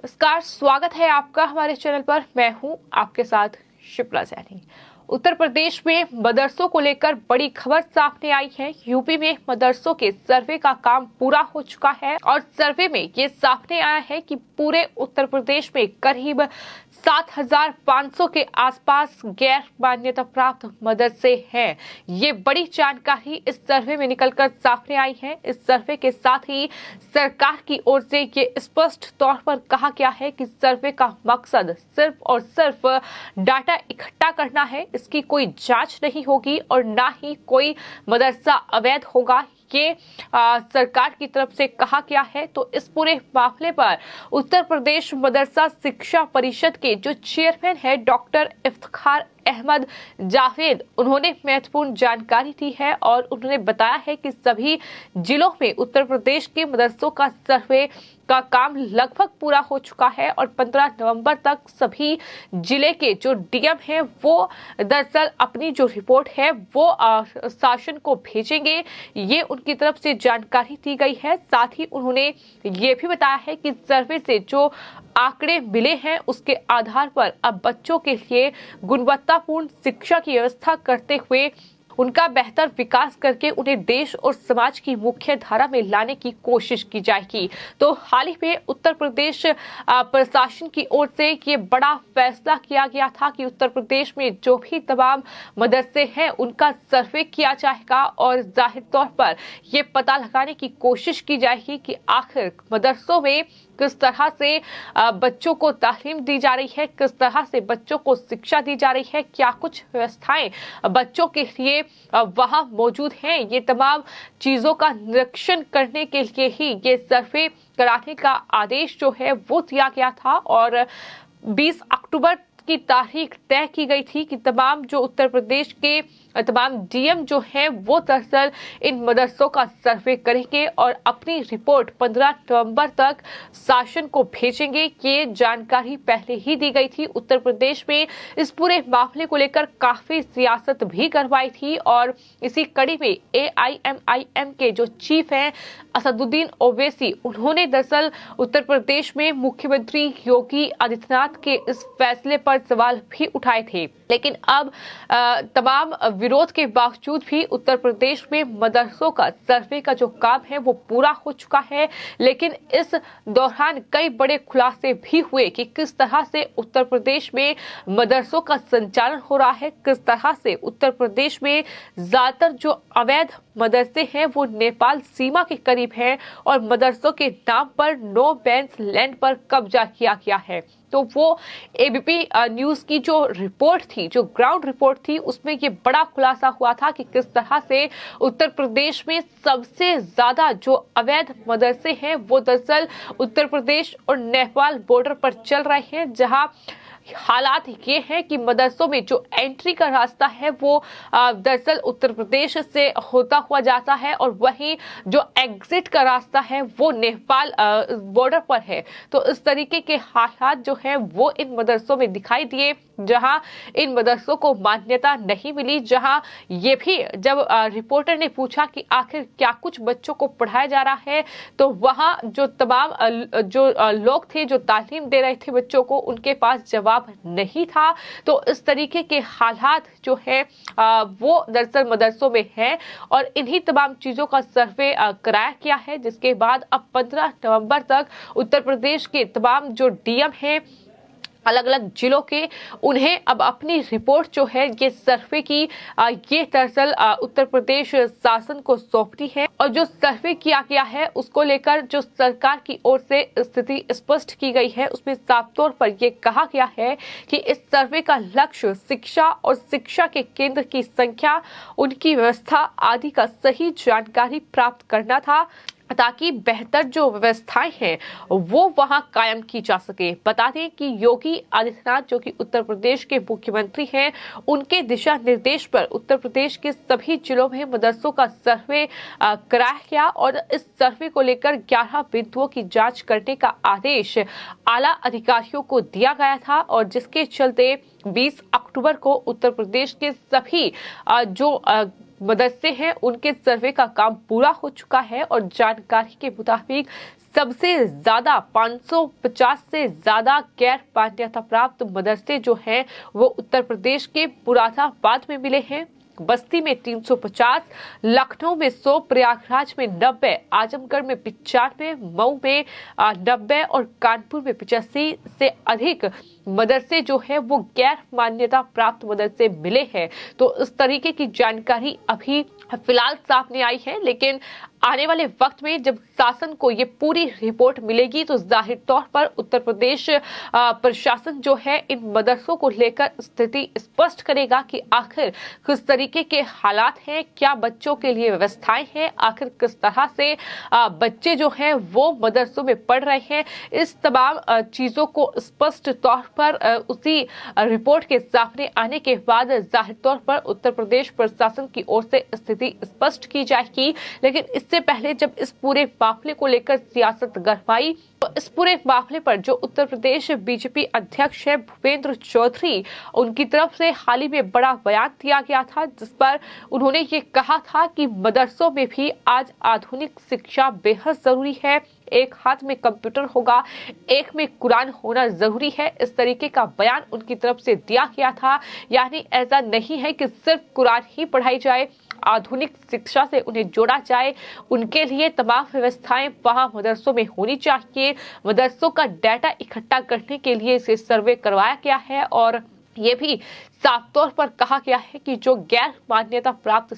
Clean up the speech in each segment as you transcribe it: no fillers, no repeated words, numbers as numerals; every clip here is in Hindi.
नमस्कार, स्वागत है आपका हमारे चैनल पर। मैं हूं आपके साथ शिप्रा सैनी। उत्तर प्रदेश में मदरसों को लेकर बड़ी खबर सामने आई है। यूपी में मदरसों के सर्वे का काम पूरा हो चुका है और सर्वे में ये सामने आया है कि पूरे उत्तर प्रदेश में करीब 7,500 के आसपास गैर मान्यता प्राप्त मदरसे हैं। ये बड़ी जानकारी इस सर्वे में निकलकर सामने आई है। इस सर्वे के साथ ही सरकार की ओर से ये स्पष्ट तौर पर कहा गया है कि सर्वे का मकसद सिर्फ और सिर्फ डाटा इकट्ठा करना है। इसकी कोई जांच नहीं होगी और ना ही कोई मदरसा अवैध होगा। ये सरकार की तरफ से कहा गया है। तो इस पूरे मामले पर उत्तर प्रदेश मदरसा शिक्षा परिषद के जो चेयरमैन है डॉक्टर इफ्तिखार अहमद जावेद, उन्होंने महत्वपूर्ण जानकारी दी है और उन्होंने बताया है कि सभी जिलों में उत्तर प्रदेश के मदरसों का सर्वे का काम लगभग पूरा हो चुका है और 15 नवंबर तक सभी जिले के जो डीएम हैं वो दरअसल अपनी जो रिपोर्ट है वो शासन को भेजेंगे। ये उनकी तरफ से जानकारी दी गई है। साथ ही उन्होंने ये भी बताया है कि सर्वे से जो आंकड़े मिले हैं उसके आधार पर अब बच्चों के लिए गुणवत्तापूर्ण शिक्षा की व्यवस्था करते हुए उनका बेहतर विकास करके उन्हें देश और समाज की मुख्य धारा में लाने की कोशिश की जाएगी। तो हाल ही में उत्तर प्रदेश प्रशासन की ओर से ये बड़ा फैसला किया गया था कि उत्तर प्रदेश में जो भी तमाम मदरसे हैं उनका सर्वे किया जाएगा और जाहिर तौर पर ये पता लगाने की कोशिश की जाएगी कि आखिर मदरसों में किस तरह से बच्चों को तालीम दी जा रही है, किस तरह से बच्चों को शिक्षा दी जा रही है, क्या कुछ व्यवस्थाएं बच्चों के लिए वहां मौजूद हैं। ये तमाम चीजों का निरीक्षण करने के लिए ही ये सर्वे कराने का आदेश जो है वो दिया गया था और 20 अक्टूबर की तारीख तय की गई थी कि तमाम जो उत्तर प्रदेश के तमाम डीएम जो हैं वो दरअसल इन मदरसों का सर्वे करेंगे और अपनी रिपोर्ट 15 नवंबर तक शासन को भेजेंगे। ये जानकारी पहले ही दी गई थी। उत्तर प्रदेश में इस पूरे मामले को लेकर काफी सियासत भी करवाई थी और इसी कड़ी में AIMIM के जो चीफ हैं असदुद्दीन ओवैसी, उन्होंने दरअसल उत्तर प्रदेश में मुख्यमंत्री योगी आदित्यनाथ के इस फैसले पर सवाल भी उठाए थे। लेकिन अब तमाम विरोध के बावजूद भी उत्तर प्रदेश में मदरसों का सर्वे का जो काम है वो पूरा हो चुका है। लेकिन इस दौरान कई बड़े खुलासे भी हुए कि किस तरह से उत्तर प्रदेश में मदरसों का संचालन हो रहा है, किस तरह से उत्तर प्रदेश में ज्यादातर जो अवैध मदरसे हैं वो नेपाल सीमा के करीब हैं और मदरसों के नाम पर नो बैन्स लैंड पर कब्जा किया गया है। तो वो ABP न्यूज की जो रिपोर्ट थी, जो ग्राउंड रिपोर्ट थी, उसमें ये बड़ा खुलासा हुआ था कि किस तरह से उत्तर प्रदेश में सबसे ज्यादा जो अवैध मदरसे हैं वो दरअसल उत्तर प्रदेश और नेपाल बॉर्डर पर चल रहे हैं, जहां हालात ये है कि मदरसों में जो एंट्री का रास्ता है वो दरअसल उत्तर प्रदेश से होता हुआ जाता है और वहीं जो एग्जिट का रास्ता है वो नेपाल बॉर्डर पर है। तो इस तरीके के हालात जो है वो इन मदरसों में दिखाई दिए, जहां इन मदरसों को मान्यता नहीं मिली। जहां ये भी जब रिपोर्टर ने पूछा कि आखिर क्या कुछ बच्चों को पढ़ाया जा रहा है, तो वहां जो तमाम जो लोग थे जो तालीम दे रहे थे बच्चों को, उनके पास जवाब नहीं था। तो इस तरीके के हालात जो है वो दरअसल मदरसों में है और इन्हीं तमाम चीजों का सर्वे कराया गया है, जिसके बाद अब 15 नवंबर तक उत्तर प्रदेश के तमाम जो डीएम हैं अलग अलग जिलों के, उन्हें अब अपनी रिपोर्ट जो है ये सर्वे की ये दरअसल उत्तर प्रदेश शासन को सौंपनी है और जो सर्वे किया गया है उसको लेकर जो सरकार की ओर से स्थिति स्पष्ट की गई है उसमें साफ तौर पर ये कहा गया है कि इस सर्वे का लक्ष्य शिक्षा और शिक्षा के केंद्र की संख्या, उनकी व्यवस्था आदि का सही जानकारी प्राप्त करना था ताकि बेहतर जो व्यवस्थाएं हैं वो वहां कायम की जा सके। बता दें कि योगी आदित्यनाथ जो कि उत्तर प्रदेश के मुख्यमंत्री हैं, उनके दिशा निर्देश पर उत्तर प्रदेश के सभी जिलों में मदरसों का सर्वे कराया गया और इस सर्वे को लेकर 11 बिंदुओं की जांच करने का आदेश आला अधिकारियों को दिया गया था और जिसके चलते 20 अक्टूबर को उत्तर प्रदेश के सभी जो मदरसे हैं उनके सर्वे का काम पूरा हो चुका है और जानकारी के मुताबिक सबसे ज्यादा 550 से ज्यादा गैर मान्यता प्राप्त मदरसे जो हैं वो उत्तर प्रदेश के मुरादाबाद में मिले हैं। बस्ती में 350, लखनऊ में 100, प्रयागराज में 90, आजमगढ़ में 95, मऊ में 90 और कानपुर में 85 से अधिक मदरसे जो है वो गैर मान्यता प्राप्त मदरसे मिले हैं। तो इस तरीके की जानकारी अभी फिलहाल सामने आई है, लेकिन आने वाले वक्त में जब शासन को ये पूरी रिपोर्ट मिलेगी तो जाहिर तौर पर उत्तर प्रदेश प्रशासन जो है इन मदरसों को लेकर स्थिति स्पष्ट करेगा कि आखिर किस तरीके के हालात हैं, क्या बच्चों के लिए व्यवस्थाएं हैं, आखिर किस तरह से बच्चे जो हैं वो मदरसों में पढ़ रहे हैं। इस तमाम चीजों को स्पष्ट तौर पर उसी रिपोर्ट के सामने आने के बाद जाहिर तौर पर उत्तर प्रदेश प्रशासन की ओर से स्थिति स्पष्ट की जाएगी। लेकिन इससे पहले जब इस पूरे मामले को लेकर सियासत गरमाई तो इस पूरे मामले पर जो उत्तर प्रदेश बीजेपी अध्यक्ष है भूपेंद्र चौधरी, उनकी तरफ से हाल ही में बड़ा बयान दिया गया था, जिस पर उन्होंने ये कहा था कि मदरसों में भी आज आधुनिक शिक्षा बेहद जरूरी है। एक हाथ में कंप्यूटर होगा, एक में कुरान होना जरूरी है। इस तरीके का बयान उनकी तरफ से दिया गया था। यानी ऐसा नहीं है कि सिर्फ कुरान ही पढ़ाई जाए, आधुनिक शिक्षा से उन्हें जोड़ा जाए। उनके लिए तमाम व्यवस्थाएं वहां मदरसों में होनी चाहिए। मदरसों का डाटा इकट्ठा करने के लिए इसे सर्वे करवाया गया है और ये भी साफ तौर पर कहा गया है कि जो गैर मान्यता प्राप्त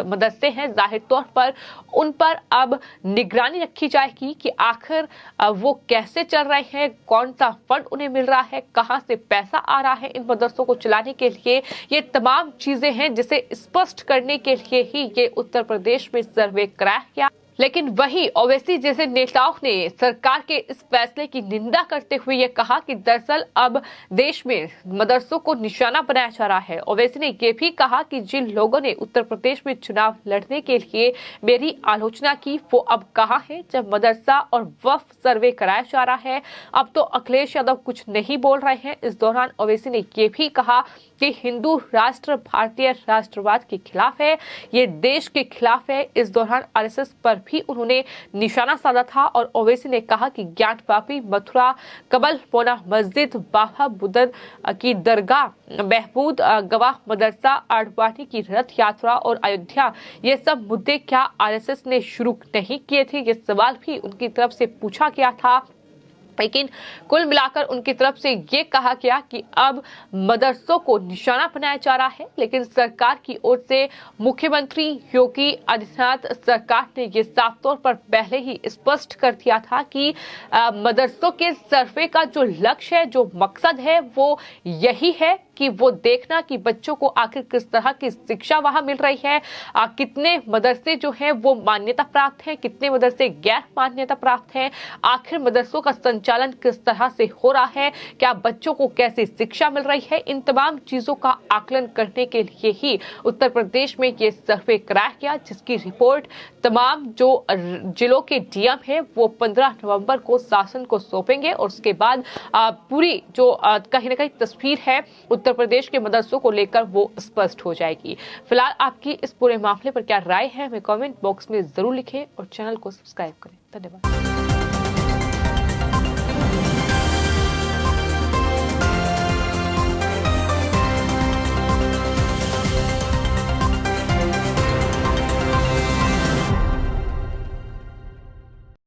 मदरसे हैं जाहिर तौर पर उन पर अब निगरानी रखी जाएगी कि आखिर वो कैसे चल रहे हैं, कौन सा फंड उन्हें मिल रहा है, कहां से पैसा आ रहा है इन मदरसों को चलाने के लिए। ये तमाम चीजें हैं जिसे स्पष्ट करने के लिए ही ये उत्तर प्रदेश में सर्वे कराया गया। लेकिन वही ओवैसी जैसे नेताओं ने सरकार के इस फैसले की निंदा करते हुए ये कहा कि दरअसल अब देश में मदरसों को निशाना बनाया जा रहा है। ओवैसी ने ये भी कहा कि जिन लोगों ने उत्तर प्रदेश में चुनाव लड़ने के लिए मेरी आलोचना की वो अब कहां है जब मदरसा और वक्फ सर्वे कराया जा रहा है। अब तो अखिलेश यादव कुछ नहीं बोल रहे हैं। इस दौरान ओवैसी ने ये भी कहा कि हिंदू राष्ट्र भारतीय राष्ट्रवाद के खिलाफ है, ये देश के खिलाफ है। इस दौरान आरएसएस पर भी उन्होंने निशाना साधा था और ओवैसी ने कहा कि ज्ञानवापी, मथुरा, कबल मोना मस्जिद, बाबा बुदन की दरगाह, महमूद गवाह मदरसा, आडवाणी की रथ यात्रा और अयोध्या, ये सब मुद्दे क्या आरएसएस ने शुरू नहीं किए थे? ये सवाल भी उनकी तरफ से पूछा गया था। लेकिन कुल मिलाकर उनकी तरफ से ये कहा गया कि अब मदरसों को निशाना बनाया जा रहा है। लेकिन सरकार की ओर से मुख्यमंत्री योगी आदित्यनाथ सरकार ने ये साफ तौर पर पहले ही स्पष्ट कर दिया था कि मदरसों के सर्वे का जो लक्ष्य है, जो मकसद है, वो यही है कि वो देखना कि बच्चों को आखिर किस तरह की शिक्षा वहां मिल रही है, कितने मदरसे जो हैं वो मान्यता प्राप्त हैं, कितने मदरसे गैर मान्यता प्राप्त हैं, आखिर मदरसों का संचालन किस तरह से हो रहा है, क्या बच्चों को कैसी शिक्षा मिल रही है। इन तमाम चीजों का आकलन करने के लिए ही उत्तर प्रदेश में ये सर्वे कराया गया, जिसकी रिपोर्ट तमाम जो जिलों के डीएम है वो 15 नवंबर को शासन को सौंपेंगे और उसके बाद पूरी जो कहीं ना कहीं तस्वीर है उत्तर प्रदेश के मदरसों को लेकर वो स्पष्ट हो जाएगी। फिलहाल आपकी इस पूरे मामले पर क्या राय है हमें कमेंट बॉक्स में जरूर लिखें और चैनल को सब्सक्राइब करें। धन्यवाद।